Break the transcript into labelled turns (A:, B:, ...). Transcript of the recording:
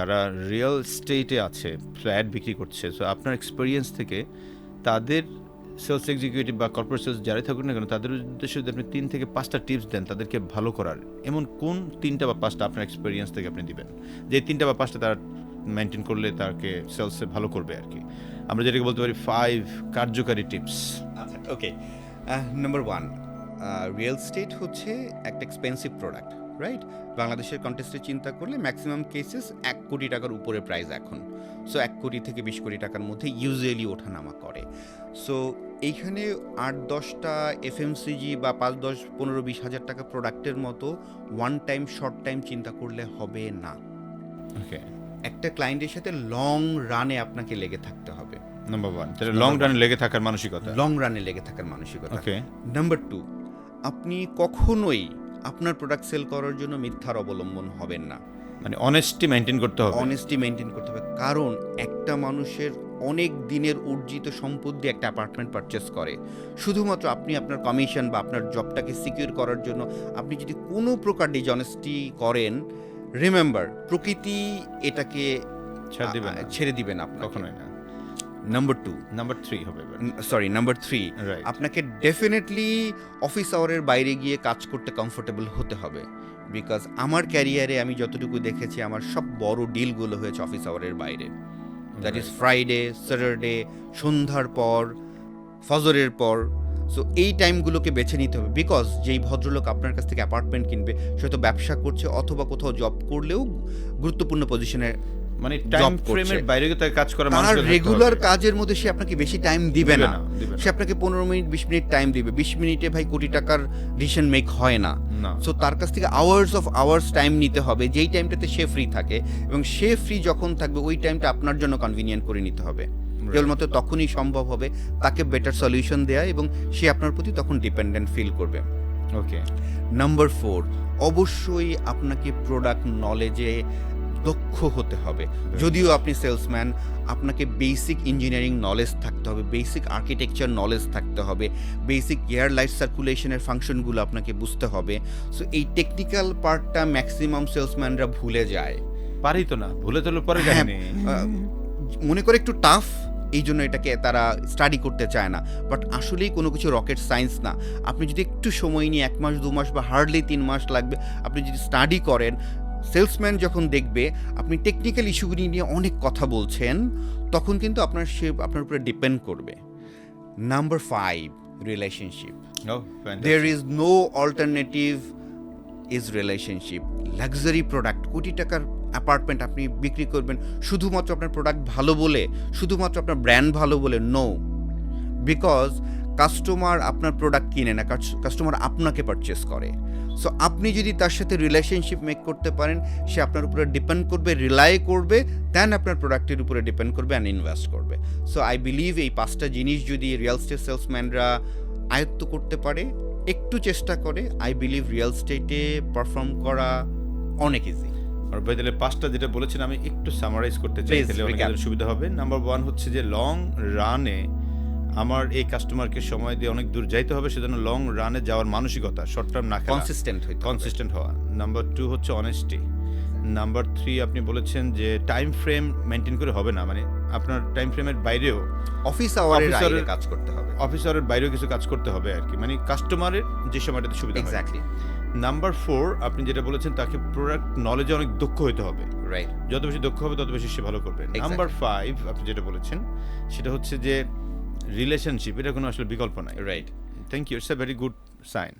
A: যারা রিয়েল স্টেটে আছে, ফ্ল্যাট বিক্রি করছে, সো আপনার এক্সপেরিয়েন্স থেকে তাদের সেলস এক্সিকিউটিভ বা কর্পোরেট সেলস যারাই থাকুক না কেন, তাদের উদ্দেশ্যে যদি আপনি 3 থেকে 5টা টিপস দেন তাদেরকে ভালো করার, এমন কোন 3টা বা 5টা আপনার এক্সপেরিয়েন্স থেকে আপনি দিবেন যে 3টা বা 5টা তারা মেনটেন করলে তাকে সেলসে ভালো করবে আর কি? আমরা যেটাকে বলতে পারি 5 কার্যকারী টিপস।
B: আচ্ছা, ওকে। নাম্বার 1, রিয়েল স্টেট হচ্ছে একটা এক্সপেন্সিভ প্রোডাক্ট, রাইট? বাংলাদেশের কন্টেক্সটে চিন্তা করলে ম্যাক্সিমাম কেসেস 1 কোটি টাকার উপরে প্রাইস এখন। সো 1 কোটি থেকে 20 কোটি টাকার মধ্যে ইউজুয়ালি ওঠানামা করে। সো এইখানে 8-10টা এফএমসিজি বা 5-10-15-20 হাজার টাকা প্রোডাক্টের মতো ওয়ান টাইম শর্ট টাইম চিন্তা করলে হবে না।
A: ওকে,
B: একটা ক্লায়েন্টের সাথে লং রানে আপনাকে লেগে থাকতে হবে।
A: নাম্বার 1 তাহলে লং রান লেগে থাকার মানসিকতা।
B: লং রানে লেগে থাকার মানসিকতা।
A: ওকে,
B: নাম্বার 2, আপনি কখনোই আপনার প্রোডাক্ট সেল করার জন্য মিথ্যার অবলম্বন হবেন না।
A: মানে অনেস্টি মেনটেন করতে হবে।
B: অনেস্টি মেনটেন করতে হবে, কারণ একটা মানুষের অনেক দিনের অর্জিত সম্পদ দিয়ে একটা অ্যাপার্টমেন্ট পারচেস করে। শুধুমাত্র আপনি আপনার কমিশন বা আপনার জবটাকে সিকিউর করার জন্য আপনি যদি কোনো প্রকার ডিসঅনেস্টি করেন, রিমেম্বার, প্রকৃতি এটাকে ছেড়ে দিবে না আপনাকে।
A: কখনোই না।
B: নাম্বার 2,
A: নাম্বার 3 হবে এবার।
B: Number 3,
A: Right.
B: আপনাকে ডেফিনেটলি অফিস আওয়ারের বাইরে গিয়ে কাজ করতে কমফোর্টেবল হতে হবে। বিকজ আমার ক্যারিয়ারে আমি যতটুকু দেখেছি, আমার সব বড় ডিলগুলো হয়েছে অফিস আওয়ারের বাইরে। দ্যাট ইজ ফ্রাইডে, স্যাটারডে, সন্ধ্যার পর, ফজরের পর। সো এই টাইমগুলোকে বেছে নিতে হবে, বিকজ যেই ভদ্রলোক আপনার কাছ থেকে অ্যাপার্টমেন্ট কিনবে সে হয়তো ব্যবসা করছে অথবা কোথাও জব করলেও গুরুত্বপূর্ণ পজিশনে,
A: মানে টাইম
B: করছে।
A: ফ্রেমের বাইরে তার কাজ করা
B: তার রেগুলার কাজের মধ্যে সে আপনাকে বেশি টাইম দিবে না।
A: দিবে না।
B: সে আপনাকে 15 মিনিট 20 মিনিট টাইম দিবে। 20 মিনিটে ভাই কোটি টাকার ডিসিশন মেক হয় না।
A: না।
B: সো তার কাছ থেকে আওয়ার্স টাইম নিতে হবে, যেই টাইমটাতে সে ফ্রি থাকে, এবং সে ফ্রি যখন থাকবে ওই টাইমটা আপনার জন্য কনভিনিয়েন্ট করে নিতে হবে। কেবলমাত্র তখনই সম্ভব হবে তাকে বেটার সলিউশন দেয়া, এবং সে আপনার প্রতি তখন ডিপেন্ডেন্ট ফিল করবে।
A: ওকে,
B: নাম্বার 4, অবশ্যই আপনাকে প্রোডাক্ট নলেজে দক্ষ হতে হবে। যদিও আপনি সেলসম্যান, আপনাকে বেসিক ইঞ্জিনিয়ারিং নলেজ থাকতে হবে, বেসিক আর্কিটেকচার নলেজ থাকতে হবে, বেসিক এয়ার লাইট সার্কুলেশনের ফাংশনগুলো আপনাকে বুঝতে হবে। সো এই টেকনিক্যাল পার্টটা ম্যাক্সিমাম সেলসম্যানরা ভুলে যায়।
A: পারি তো না, ভুলে তো পরে
B: হ্যাঁ,
A: জানি।
B: মনে করে একটু টাফ, এই জন্য এটাকে তারা স্টাডি করতে চায় না। বাট আসলেই কোনো কিছু রকেট সায়েন্স না। আপনি যদি একটু সময় নিয়ে 1 মাস 2 মাস বা হার্ডলি 3 মাস লাগবে, আপনি যদি স্টাডি করেন, সেলসম্যান যখন দেখবে আপনি টেকনিক্যাল ইস্যুগুলি নিয়ে অনেক কথা বলছেন, তখন কিন্তু আপনার উপরে ডিপেন্ড করবে। Number 5, relationship. There is no alternative is relationship. Luxury product, কোটি টাকার অ্যাপার্টমেন্ট আপনি বিক্রি করবেন শুধুমাত্র আপনার প্রোডাক্ট ভালো বলে, শুধুমাত্র আপনার ব্র্যান্ড ভালো বলে? নো, বিকজ কাস্টমার আপনার প্রোডাক্ট কিনে না, কাস্টমার আপনাকে পারচেস করে। সো আপনি যদি তার সাথে রিলেশনশিপ মেক করতে পারেন, সে আপনার উপরে ডিপেন্ড করবে, রিলাই করবে, দেন আপনার প্রোডাক্টের উপরে ডিপেন্ড করবে অ্যান্ড ইনভেস্ট করবে। সো আই বিলিভ এই 5টা জিনিস যদি রিয়েল স্টেট সেলসম্যানরা আয়ত্ত করতে পারে, একটু চেষ্টা করে, আই বিলিভ রিয়েল স্টেটে পারফর্ম করা অনেক ইজি।
A: আর ভাই তাহলে 5টা যেটা বলেছেন আমি একটু সামারাইজ করতে চাই,
B: Please,
A: তাহলে অনেকের সুবিধা হবে। নাম্বার 1 হচ্ছে যে লং রানে আমার এই কাস্টমারকে সময় দিয়ে অনেক দূর যাইতে হবে, সেজন্য লং রানে যাওয়ার মানসিকতা, শর্ট টার্ম না খেলা, কনসিস্টেন্ট হওয়া। নাম্বার 2 হচ্ছে অনেস্টি। নাম্বার 3 আপনি বলেছেন যে টাইম ফ্রেম মেনটেন করে হবে না, মানে আপনার টাইম ফ্রেমের বাইরেও
B: অফিস আওয়ারের কাজ করতে হবে,
A: অফিসারের বাইরেও কিছু কাজ করতে হবে আর কি, মানে কাস্টমারের যে সময়টাতে সুবিধা হয়।
B: এক্স্যাক্টলি।
A: নাম্বার 4 আপনি যেটা বলেছেন তাকে প্রোডাক্ট নলেজে অনেক দক্ষ হতে হবে,
B: রাইট?
A: যত বেশি দক্ষ হবে তত বেশি সে ভালো করবে। নাম্বার 5 আপনি যেটা বলেছেন সেটা হচ্ছে যে রিলেশনশিপ, এটা কোনো আসলে বিকল্প নাই।
B: Right.
A: Thank you, it's a very good sign.